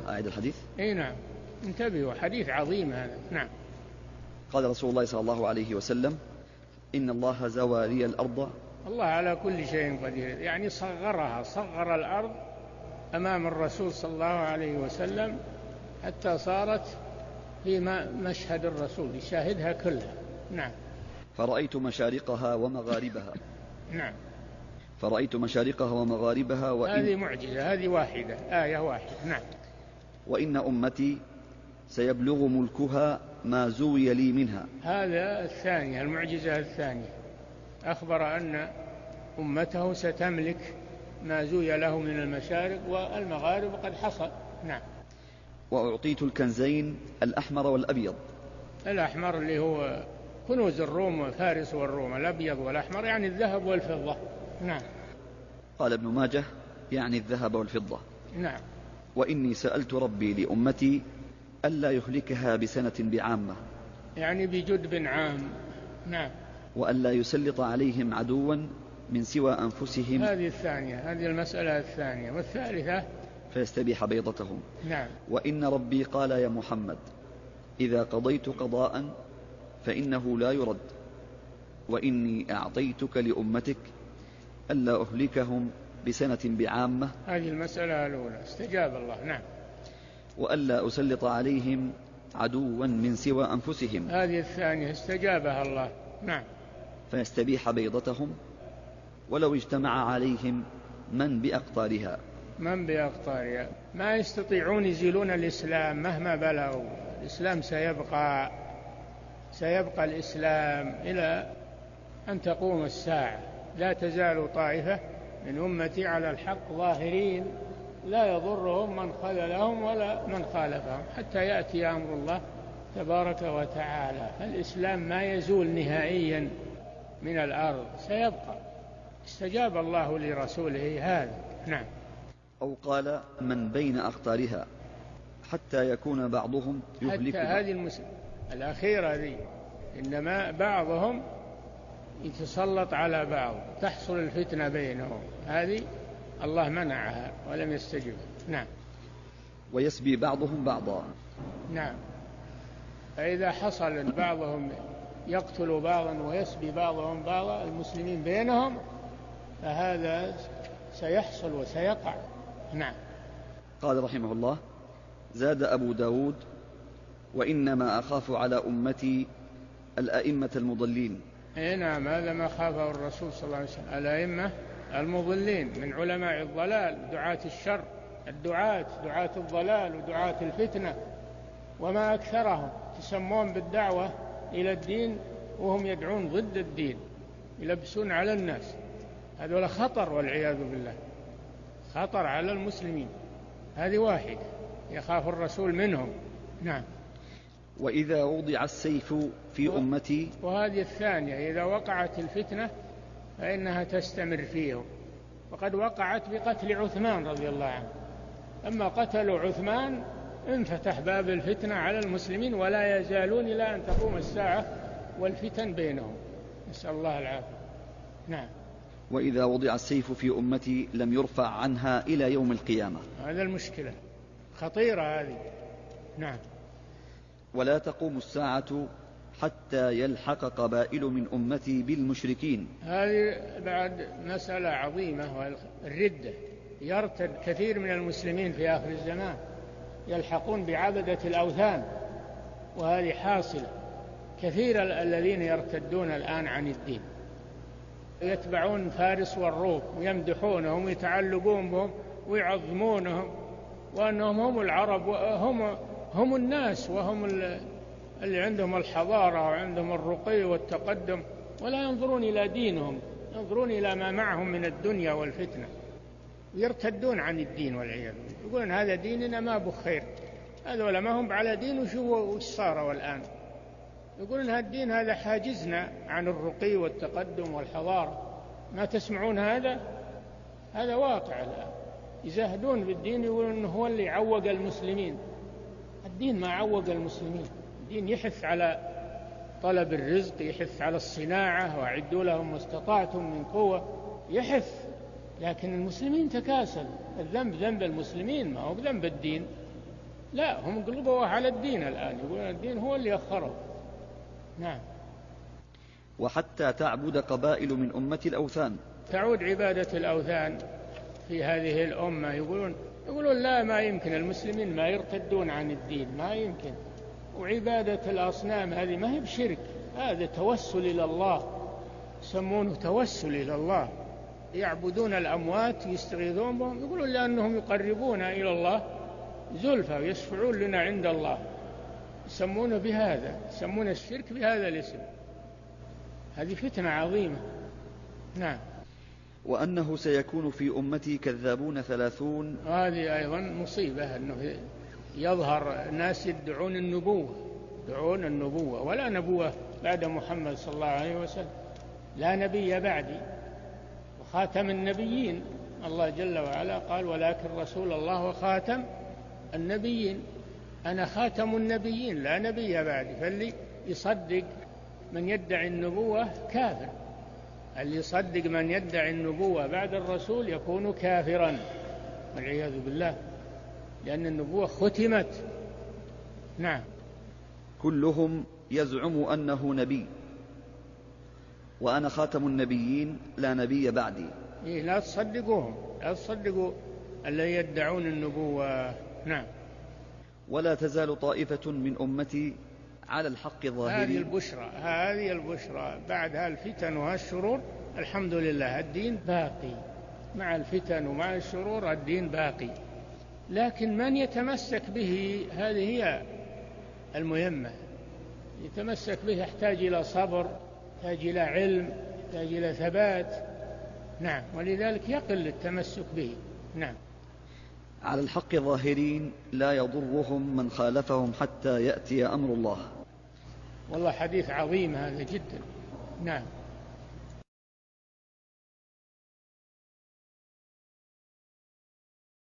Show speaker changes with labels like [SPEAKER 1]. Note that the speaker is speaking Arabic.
[SPEAKER 1] أعد الحديث.
[SPEAKER 2] أي نعم، انتبهوا، حديث عظيم هذا. نعم.
[SPEAKER 1] قال رسول الله صلى الله عليه وسلم: إن الله زوى لي الأرض.
[SPEAKER 2] الله على كل شيء قدير، يعني صغرها، صغر الأرض أمام الرسول صلى الله عليه وسلم حتى صارت في مشهد الرسول يشاهدها كلها. نعم.
[SPEAKER 1] فرأيت مشارقها ومغاربها.
[SPEAKER 2] نعم.
[SPEAKER 1] فرأيت مشارقها ومغاربها
[SPEAKER 2] هذه معجزة، هذه واحدة، آية واحدة. نعم.
[SPEAKER 1] وإن أمتي سيبلغ ملكها ما زوي لي منها.
[SPEAKER 2] هذا الثانية، المعجزة الثانية، أخبر أن أمته ستملك ما زوي له من المشارق والمغارب قد حصل. نعم.
[SPEAKER 1] وأعطيت الكنزين الأحمر والأبيض.
[SPEAKER 2] الأحمر اللي هو كنوز الروم وفارس والروم، الأبيض والأحمر يعني الذهب والفضة. نعم.
[SPEAKER 1] قال ابن ماجه: يعني الذهب والفضة.
[SPEAKER 2] نعم.
[SPEAKER 1] وإني سألت ربي لأمتي ألا يهلكها بسنة بعامة،
[SPEAKER 2] يعني بجدب عام. نعم.
[SPEAKER 1] وألا يسلط عليهم عدوا من سوى أنفسهم.
[SPEAKER 2] هذه الثانية، هذه المسألة الثانية. والثالثة:
[SPEAKER 1] فيستبيح بيضتهم.
[SPEAKER 2] نعم.
[SPEAKER 1] وإن ربي قال: يا محمد إذا قضيت قضاء فإنه لا يرد، وإني أعطيتك لأمتك ألا أهلكهم بسنة بعامة.
[SPEAKER 2] هذه المسألة الأولى، استجاب الله. نعم.
[SPEAKER 1] وألا أسلط عليهم عدوا من سوى أنفسهم.
[SPEAKER 2] هذه الثانية، استجابها الله. نعم.
[SPEAKER 1] فيستبيح بيضتهم ولو اجتمع عليهم من بأقطارها.
[SPEAKER 2] من بأقطارها، ما يستطيعون يزيلون الإسلام مهما بلغوا. الإسلام سيبقى الإسلام إلى أن تقوم الساعة. لا تزال طائفة من أمتي على الحق ظاهرين لا يضرهم من خذلهم ولا من خالفهم حتى يأتي أمر الله تبارك وتعالى. الإسلام ما يزول نهائيا من الأرض، سيبقى. استجاب الله لرسوله هذا. نعم.
[SPEAKER 1] أو قال: من بين أقطارها حتى يكون بعضهم يهلك.
[SPEAKER 2] حتى هذه الأخيرة ذي، إنما بعضهم يتسلط على بعض، تحصل الفتنة بينهم، هذه الله منعها ولم يستجب. نعم.
[SPEAKER 1] ويسبي بعضهم بعضا.
[SPEAKER 2] نعم. فإذا حصل بعضهم يقتل بعضا ويسبي بعضهم بعضا المسلمين بينهم، فهذا سيحصل وسيقع. نعم.
[SPEAKER 1] قال رحمه الله: زاد أبو داود: وإنما أخاف على أمتي الأئمة المضلين.
[SPEAKER 2] نعم، هذا ما خافه الرسول صلى الله عليه وسلم، الأئمة المضلين من علماء الضلال، دعاة الشر، دعاة الضلال ودعاة الفتنة، وما أكثرهم تسمون بالدعوة إلى الدين وهم يدعون ضد الدين، يلبسون على الناس. هذول خطر والعياذ بالله، خطر على المسلمين. هذه واحدة يخاف الرسول منهم. نعم.
[SPEAKER 1] وإذا وضع السيف في أمتي.
[SPEAKER 2] وهذه الثانية، إذا وقعت الفتنة فإنها تستمر فيهم، وقد وقعت بقتل عثمان رضي الله عنه. أما قتلوا عثمان انفتح باب الفتنة على المسلمين، ولا يزالون إلى أن تقوم الساعة والفتن بينهم، نسأل الله العافية. نعم.
[SPEAKER 1] وإذا وضع السيف في أمتي لم يرفع عنها إلى يوم القيامة.
[SPEAKER 2] هذا المشكلة خطيرة هذه. نعم.
[SPEAKER 1] ولا تقوم الساعة حتى يلحق قبائل من أمتي بالمشركين.
[SPEAKER 2] هذه بعد مسألة عظيمة، والردة. يرتد كثير من المسلمين في آخر الزمان، يلحقون بعبدة الأوثان، وهذه حاصلة. كثير الذين يرتدون الآن عن الدين يتبعون فارس والروم ويمدحونهم ويتعلقون بهم ويعظمونهم، وأنهم هم العرب وهم الناس، وهم اللي عندهم الحضارة وعندهم الرقي والتقدم، ولا ينظرون إلى دينهم، ينظرون إلى ما معهم من الدنيا والفتنة، يرتدون عن الدين والعياذ بالله، يقولون هذا ديننا ما بخير، هذول ما هم على دين وش صاروا الآن، يقولون هذا الدين هذا حاجزنا عن الرقي والتقدم والحضارة. ما تسمعون هذا واقع الآن، يزهدون بالدين، يقولون إنه هو اللي عوق المسلمين. الدين ما عوق المسلمين، الدين يحث على طلب الرزق، يحث على الصناعة، وأعدوا لهم ما استطعتم من قوة، يحث. لكن المسلمين تكاسل، الذنب ذنب المسلمين ما هو بذنب الدين. لا، هم قلبوا على الدين الآن، يقولون الدين هو اللي أخره. نعم.
[SPEAKER 1] وحتى تعبد قبائل من أمة الأوثان.
[SPEAKER 2] تعود عبادة الأوثان في هذه الأمة. يقولون لا، ما يمكن، المسلمين ما يرتدون عن الدين، ما يمكن. وعبادة الأصنام هذه ما هي بشرك، هذا توسل إلى الله، يسمونه توسل إلى الله. يعبدون الأموات يستغيثون بهم، يقولون لأنهم يقربون إلى الله زلفى ويشفعون لنا عند الله، يسمونه بهذا، يسمون الشرك بهذا الاسم. هذه فتنة عظيمة. نعم.
[SPEAKER 1] وأنه سيكون في أمتي كذابون 30.
[SPEAKER 2] هذه أيضا مصيبة، أنه يظهر ناس يدعون النبوة، ولا نبوة بعد محمد صلى الله عليه وسلم، لا نبي بعدي، وخاتم النبيين. الله جل وعلا قال: ولكن رسول الله وخاتم النبيين. أنا خاتم النبيين، لا نبي بعدي. فاللي يصدق من يدعي النبوة كافر، اللي يصدق من يدعي النبوة بعد الرسول يكون كافرا والعياذ بالله، لأن النبوة ختمت. نعم.
[SPEAKER 1] كلهم يزعم أنه نبي، وأنا خاتم النبيين لا نبي بعدي.
[SPEAKER 2] لا تصدقوهم، لا تصدقوا الذين يدعون النبوة. نعم.
[SPEAKER 1] ولا تزال طائفة من أمتي على الحق ظاهرين.
[SPEAKER 2] هذه البشرى بعدها الفتن والشرور. الحمد لله الدين باقي، مع الفتن ومع الشرور الدين باقي، لكن من يتمسك به هذه هي المهمة. يتمسك به يحتاج إلى صبر، يحتاج إلى علم، يحتاج إلى ثبات. نعم. ولذلك يقل التمسك به. نعم.
[SPEAKER 1] على الحق ظاهرين لا يضرهم من خالفهم حتى يأتي أمر الله.
[SPEAKER 2] والله حديث عظيم هذا جدا. نعم.